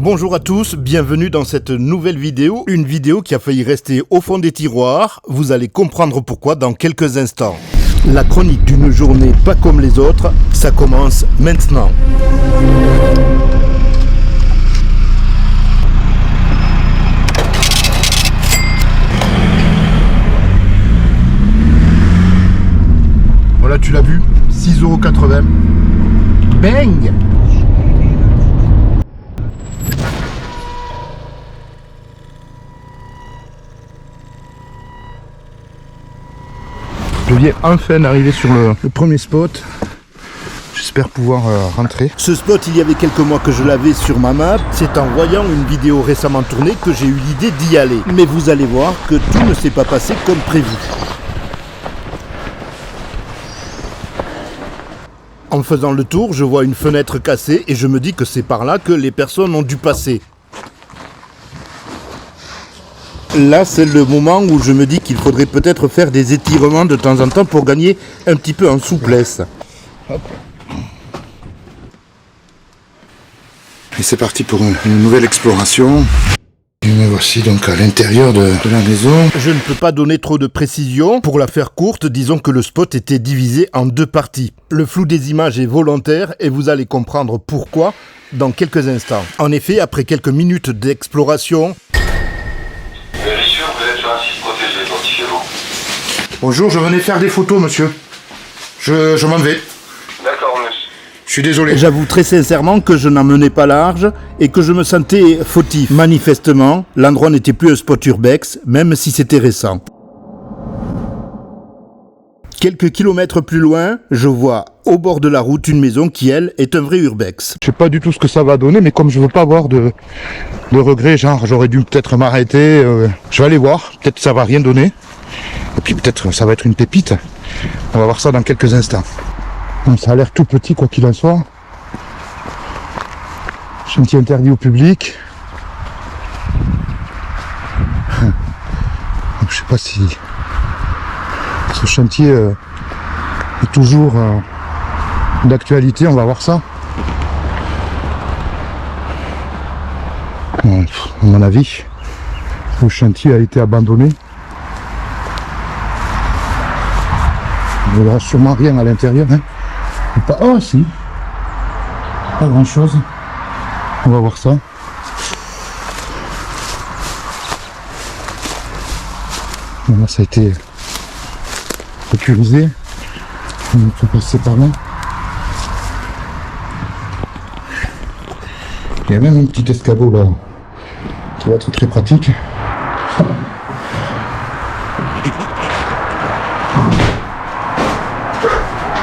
Bonjour à tous, bienvenue dans cette nouvelle vidéo, une vidéo qui a failli rester au fond des tiroirs. Vous allez comprendre pourquoi dans quelques instants. La chronique d'une journée pas comme les autres, ça commence maintenant. Voilà, tu l'as vu, 6,80 €. Bang! Je viens enfin d'arriver sur le premier spot. J'espère pouvoir rentrer. Ce spot, il y avait quelques mois que je l'avais sur ma map. C'est en voyant une vidéo récemment tournée que j'ai eu l'idée d'y aller. Mais vous allez voir que tout ne s'est pas passé comme prévu. En faisant le tour, je vois une fenêtre cassée et je me dis que c'est par là que les personnes ont dû passer. Là, c'est le moment où je me dis qu'il faudrait peut-être faire des étirements de temps en temps pour gagner un petit peu en souplesse. Hop. Et c'est parti pour une nouvelle exploration. Et me voici donc à l'intérieur de la maison. Je ne peux pas donner trop de précision. Pour la faire courte, disons que le spot était divisé en deux parties. Le flou des images est volontaire et vous allez comprendre pourquoi dans quelques instants. En effet, après quelques minutes d'exploration... Vérifiez, vous êtes sur un site protégé, identifiez-vous. Bonjour, je venais faire des photos, monsieur. Je m'en vais. D'accord, monsieur. Je suis désolé. J'avoue très sincèrement que je n'en menais pas large et que je me sentais fautif. Manifestement, l'endroit n'était plus un spot urbex, même si c'était récent. Quelques kilomètres plus loin, je vois au bord de la route une maison qui, elle, est un vrai urbex. Je sais pas du tout ce que ça va donner, mais comme je veux pas avoir de regrets, genre j'aurais dû peut-être m'arrêter, je vais aller voir, peut-être ça va rien donner. Et puis peut-être ça va être une pépite. On va voir ça dans quelques instants. Bon, ça a l'air tout petit quoi qu'il en soit. Chantier interdit au public. Je sais pas si ce chantier est toujours d'actualité, on va voir ça. Bon, à mon avis, le chantier a été abandonné. Il n'y aura sûrement rien à l'intérieur. Hein. Pas... Oh si, pas grand chose. On va voir ça. Bon, là, ça a été sécurisé. On peut passer par là. Il y a même un petit escabeau là qui va être très pratique.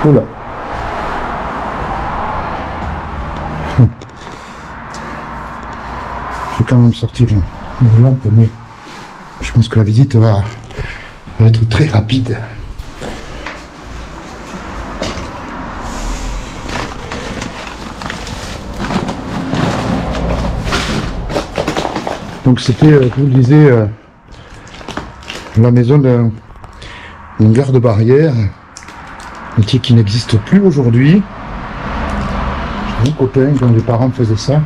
Oula. Je vais quand même sortir une lampe, mais je pense que la visite va être très rapide. Donc c'était, je vous le disais, la maison d'un garde-barrière, métier qui n'existe plus aujourd'hui. J'ai un copain dont les parents faisaient ça.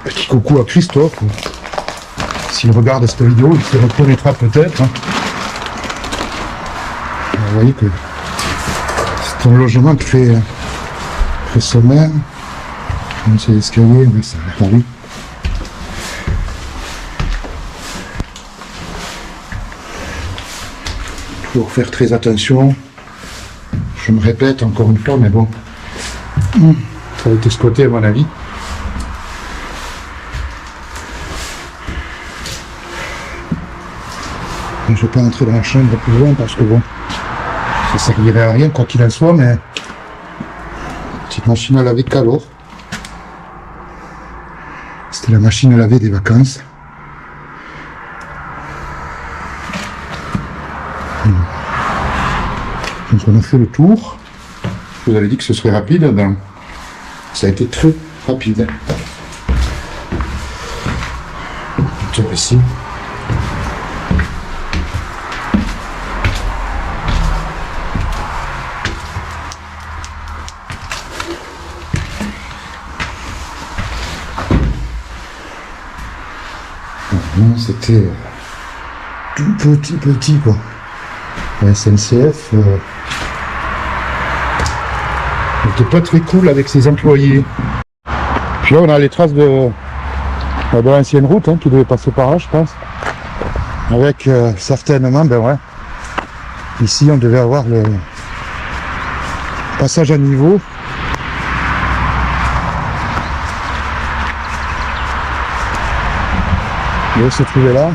Petit coucou à Christophe. S'il regarde cette vidéo, il se reconnaîtra peut-être. Vous voyez que c'est un logement très sommaire. C'est l'escalier, mais ça a l'air lui. Il faut faire très attention. Je me répète encore une fois, mais bon. Ça va être exploité à mon avis. Je ne vais pas entrer dans la chambre plus loin parce que bon, ça servirait à rien quoi qu'il en soit, mais petite machine à laver Calor. C'était la machine à laver des vacances. Donc on a fait le tour. Je vous avais dit que ce serait rapide, ben, ça a été très rapide. Tiens, ici. Non, c'était tout petit quoi. La SNCF n'était pas très cool avec ses employés. Puis là on a les traces de l'ancienne route qui devait passer par là je pense. Avec certainement, ben ouais, ici on devait avoir le passage à niveau. Il se trouvait là.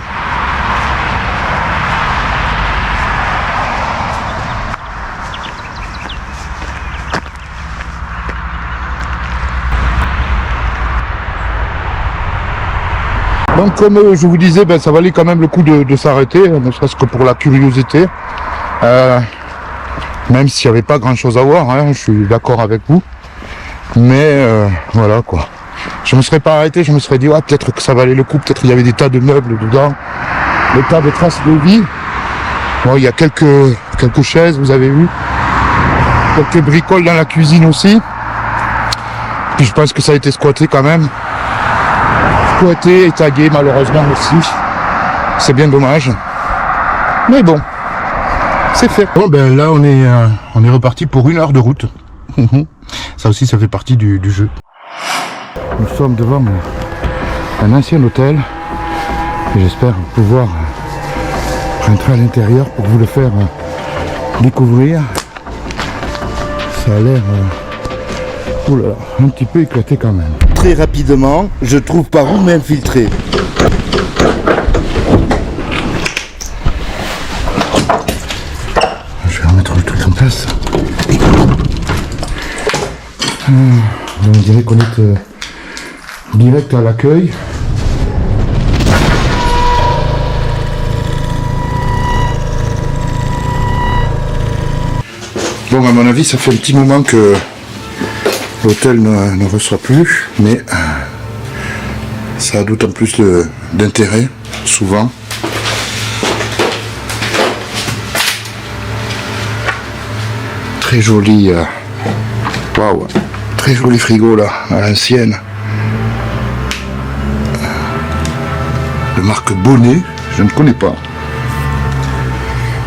Donc comme je vous disais, ben, ça valait quand même le coup de s'arrêter, ne serait-ce que pour la curiosité. Même s'il n'y avait pas grand chose à voir, je suis d'accord avec vous. Mais voilà quoi. Je me serais pas arrêté, je me serais dit ouais, peut-être que ça valait le coup, peut-être il y avait des tas de meubles dedans, des tas de traces de vie. Bon, il y a quelques chaises, vous avez vu, quelques bricoles dans la cuisine aussi. Puis je pense que ça a été squatté quand même. Squatté et tagué malheureusement aussi. C'est bien dommage. Mais bon, c'est fait. Bon ben là on est reparti pour 1 heure de route. Ça aussi ça fait partie du jeu. Nous sommes devant un ancien hôtel et j'espère pouvoir rentrer à l'intérieur pour vous le faire découvrir. Ça a l'air un petit peu éclaté quand même. Très rapidement, je trouve par où m'infiltrer. Je vais remettre le truc en place. On dirait qu'on est direct à l'accueil. Bon, à mon avis, ça fait un petit moment que l'hôtel ne reçoit plus, mais ça a d'autant plus d'intérêt, souvent. Très joli, waouh, très joli frigo là, à l'ancienne. De marque Bonnet, je ne connais pas.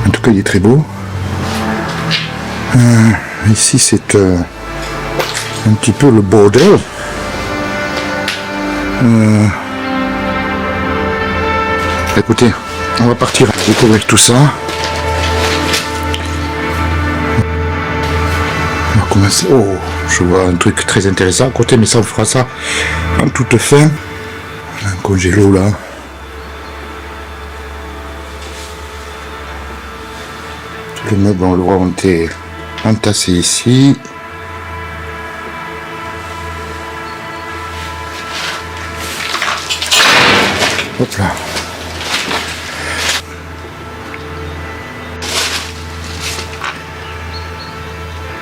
En tout cas, il est très beau. Ici, c'est un petit peu le bordel. Écoutez, on va partir découvrir tout ça. On va commencer. Oh, je vois un truc très intéressant à côté, mais ça on fera ça en toute fin. Un congélo là. Tous les meubles ont été entassés ici. Hop là.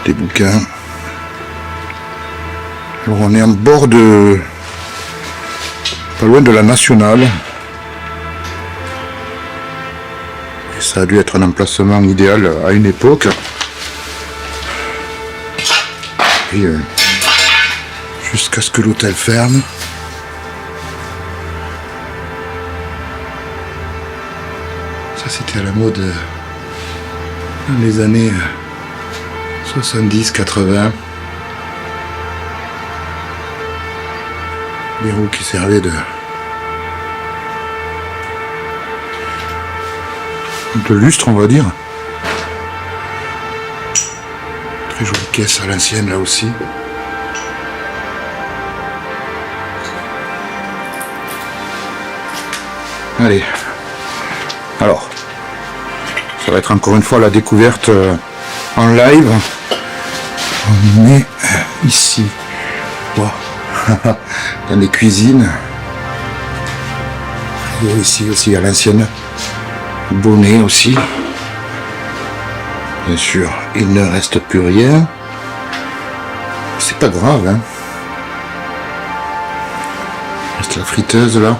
Des bouquins. Alors on est en bord de... pas loin de la Nationale. Et ça a dû être un emplacement idéal à une époque. Et jusqu'à ce que l'hôtel ferme. Ça c'était à la mode dans les années 70-80. Des roues qui servaient de lustre, on va dire. Très jolie caisse à l'ancienne là aussi. Allez. Alors, ça va être encore une fois la découverte en live. On est ici. Wow. Dans les cuisines. Et ici aussi à l'ancienne. Bonnet aussi. Bien sûr, il ne reste plus rien. C'est pas grave, hein. Il reste la friteuse là.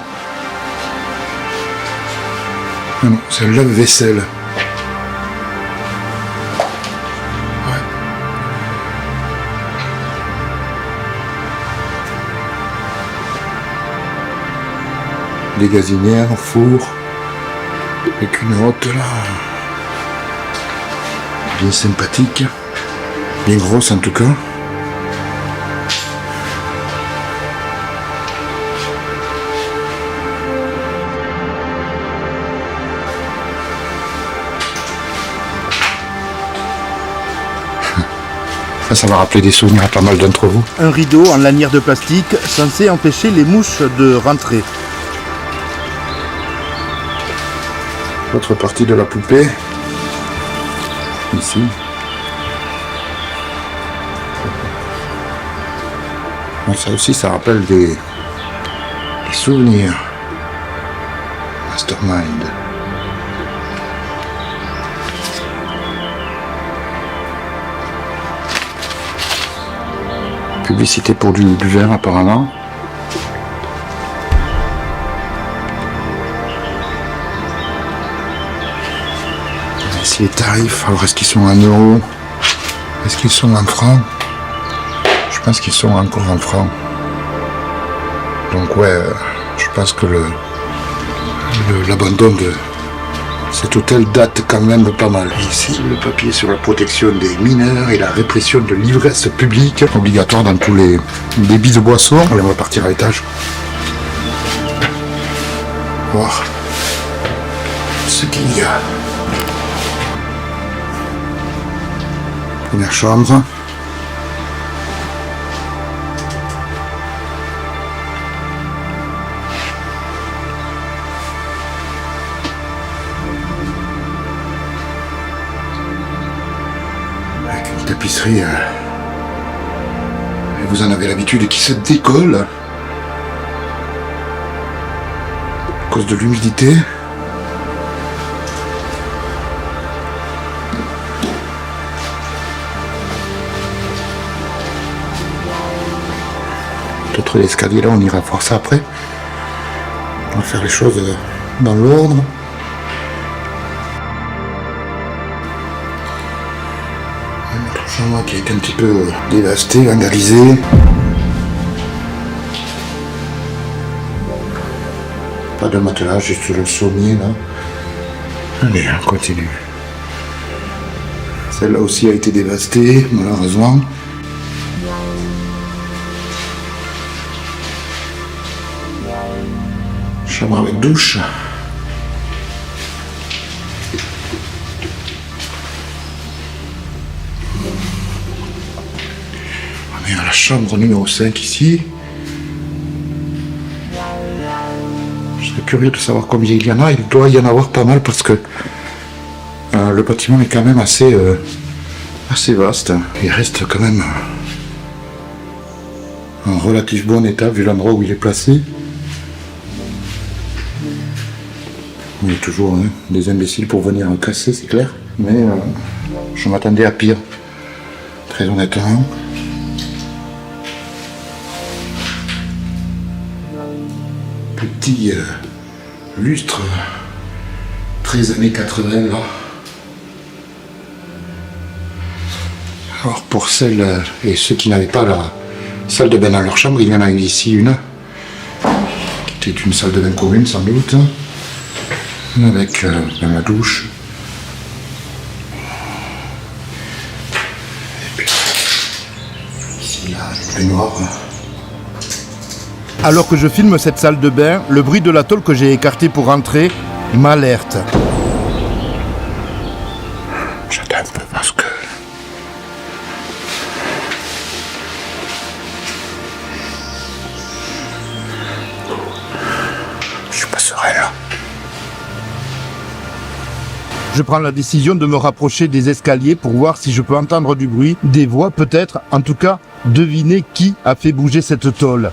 Ah non, c'est le lave-vaisselle. des gazinières, four, avec une hotte là, bien sympathique, bien grosse en tout cas. Ça va rappeler des souvenirs à pas mal d'entre vous. Un rideau en lanière de plastique censé empêcher les mouches de rentrer. L'autre partie de la poupée. Ici. Bon, ça aussi, ça rappelle des souvenirs. Mastermind. Publicité pour du verre apparemment. Ici les tarifs, alors est-ce qu'ils sont en euros? Est-ce qu'ils sont en francs? Je pense qu'ils sont encore en francs. Donc ouais, je pense que l'abandon de cet hôtel date quand même pas mal. Ici, le papier sur la protection des mineurs et la répression de l'ivresse publique, obligatoire dans tous les débits de boissons. Allez, on va partir à l'étage. Voir ce qu'il y a. Première chambre. Tapisserie, et vous en avez l'habitude, qui se décolle à cause de l'humidité. Peut-être l'escalier là, on ira voir ça après. On va faire les choses dans l'ordre. Chambre qui a été un petit peu dévastée, vandalisée. Pas de matelas, juste le sommier là. Allez, on continue. Celle-là aussi a été dévastée, malheureusement. Chambre avec douche. Chambre numéro 5 ici. Je serais curieux de savoir combien il y en a. Il doit y en avoir pas mal parce que le bâtiment est quand même assez vaste. Il reste quand même en relatif bon état vu l'endroit où il est placé. Il y a toujours des imbéciles pour venir casser, c'est clair. Mais je m'attendais à pire. Très honnêtement. Petit lustre très années 80 là. Alors pour celles et ceux qui n'avaient pas la salle de bain dans leur chambre, il y en a eu ici une qui était une salle de bain commune sans doute, avec la douche. Et puis ici là, le baignoire. Alors que je filme cette salle de bain, le bruit de la tôle que j'ai écartée pour rentrer m'alerte. J'attends un peu parce que... je suis pas serein là. Je prends la décision de me rapprocher des escaliers pour voir si je peux entendre du bruit, des voix peut-être, en tout cas, deviner qui a fait bouger cette tôle.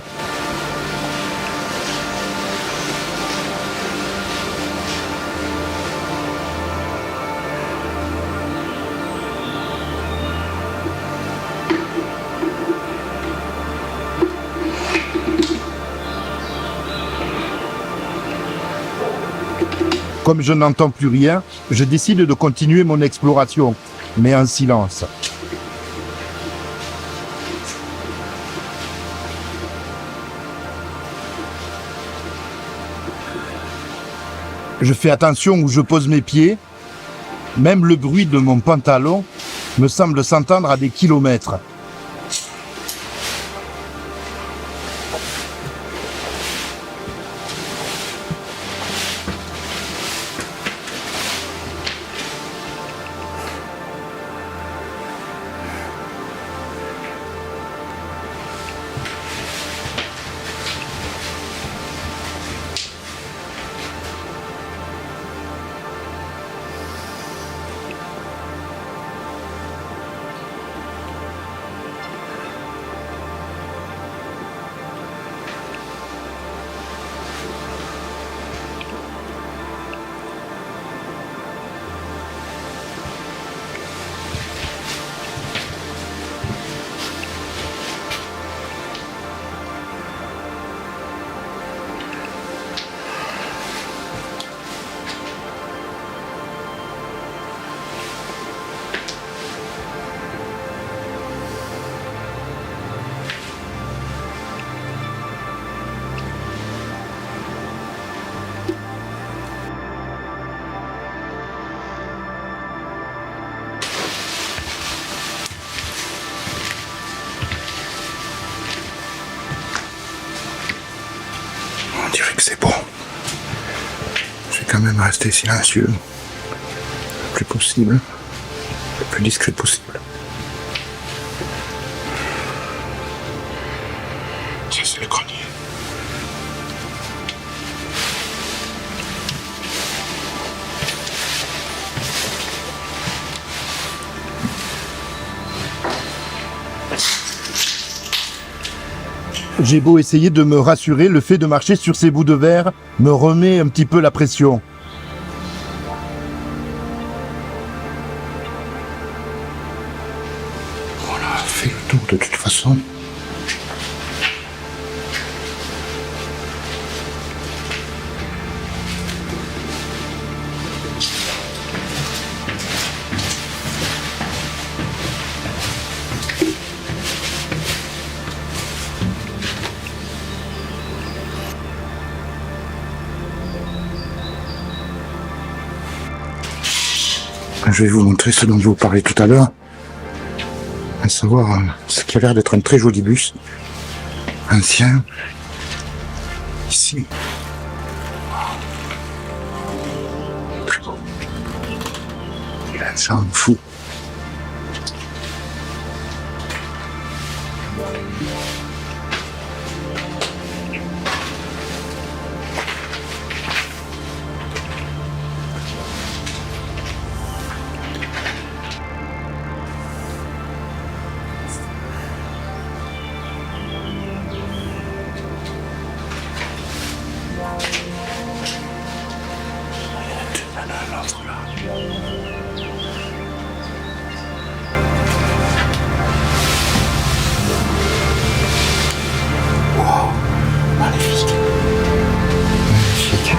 Comme je n'entends plus rien, je décide de continuer mon exploration, mais en silence. Je fais attention où je pose mes pieds. Même le bruit de mon pantalon me semble s'entendre à des kilomètres. On dirait que c'est bon. Je vais quand même rester silencieux. Le plus possible. Le plus discret possible. Ça, c'est le grenier. J'ai beau essayer de me rassurer, le fait de marcher sur ces bouts de verre me remet un petit peu la pression. On a fait le tour de toute façon. Je vais vous montrer ce dont je vous parlais tout à l'heure, à savoir ce qui a l'air d'être un très joli bus, ancien, ici. Très beau. Il a un charme fou. Magnifique. Magnifique.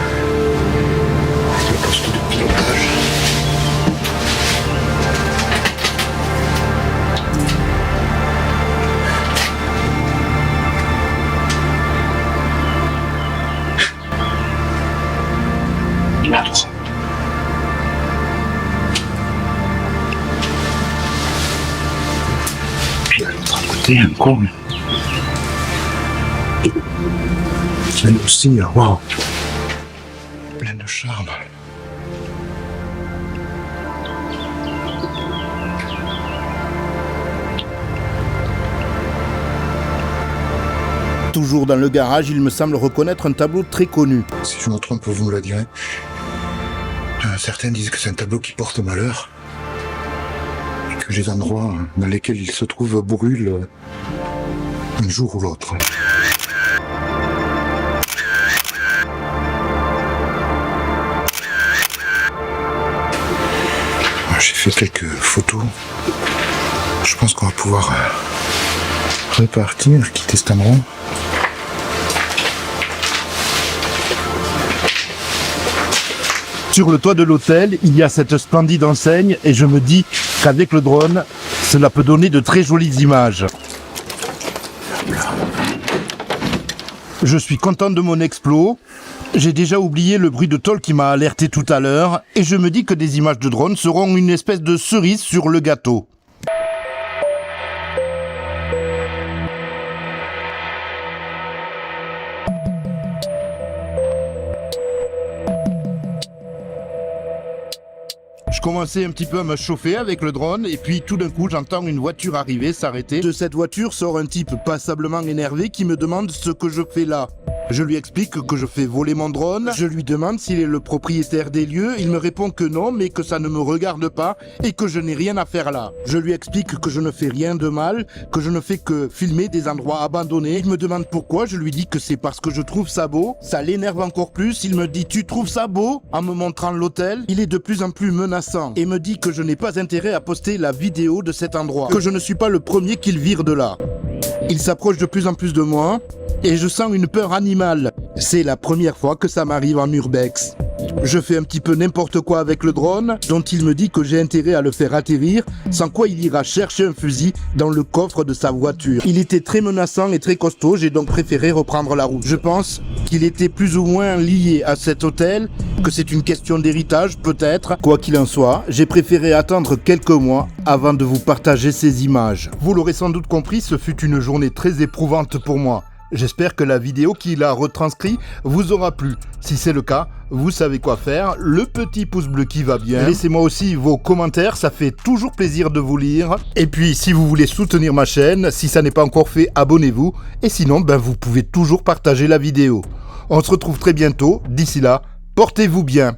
Le poste de pilotage. J'adore. Puis à l'autre côté, encore. Elle aussi, waouh, pleine de charme. Toujours dans le garage, il me semble reconnaître un tableau très connu. Si je me trompe, vous me le direz. Certains disent que c'est un tableau qui porte malheur. Et que les endroits dans lesquels il se trouve brûlent un jour ou l'autre. J'ai fait quelques photos. Je pense qu'on va pouvoir repartir, quitter cet endroit. Sur le toit de l'hôtel, il y a cette splendide enseigne et je me dis qu'avec le drone, cela peut donner de très jolies images. Je suis content de mon explo. J'ai déjà oublié le bruit de tôle qui m'a alerté tout à l'heure et je me dis que des images de drone seront une espèce de cerise sur le gâteau. Je commençais un petit peu à me chauffer avec le drone et puis tout d'un coup j'entends une voiture arriver, s'arrêter. De cette voiture sort un type passablement énervé qui me demande ce que je fais là. Je lui explique que je fais voler mon drone, je lui demande s'il est le propriétaire des lieux, il me répond que non mais que ça ne me regarde pas et que je n'ai rien à faire là. Je lui explique que je ne fais rien de mal, que je ne fais que filmer des endroits abandonnés. Il me demande pourquoi, je lui dis que c'est parce que je trouve ça beau. Ça l'énerve encore plus, il me dit tu trouves ça beau en me montrant l'hôtel. Il est de plus en plus menaçant et me dit que je n'ai pas intérêt à poster la vidéo de cet endroit, que je ne suis pas le premier qu'il vire de là. Il s'approche de plus en plus de moi et je sens une peur animale. C'est la première fois que ça m'arrive en urbex. Je fais un petit peu n'importe quoi avec le drone, dont il me dit que j'ai intérêt à le faire atterrir, sans quoi il ira chercher un fusil dans le coffre de sa voiture. Il était très menaçant et très costaud, j'ai donc préféré reprendre la route. Je pense qu'il était plus ou moins lié à cet hôtel, que c'est une question d'héritage peut-être. Quoi qu'il en soit, j'ai préféré attendre quelques mois avant de vous partager ces images. Vous l'aurez sans doute compris, ce fut une journée très éprouvante pour moi. J'espère que la vidéo qu'il a retranscrit vous aura plu. Si c'est le cas, vous savez quoi faire, le petit pouce bleu qui va bien. Laissez-moi aussi vos commentaires, ça fait toujours plaisir de vous lire. Et puis si vous voulez soutenir ma chaîne, si ça n'est pas encore fait, abonnez-vous. Et sinon, vous pouvez toujours partager la vidéo. On se retrouve très bientôt, d'ici là, portez-vous bien.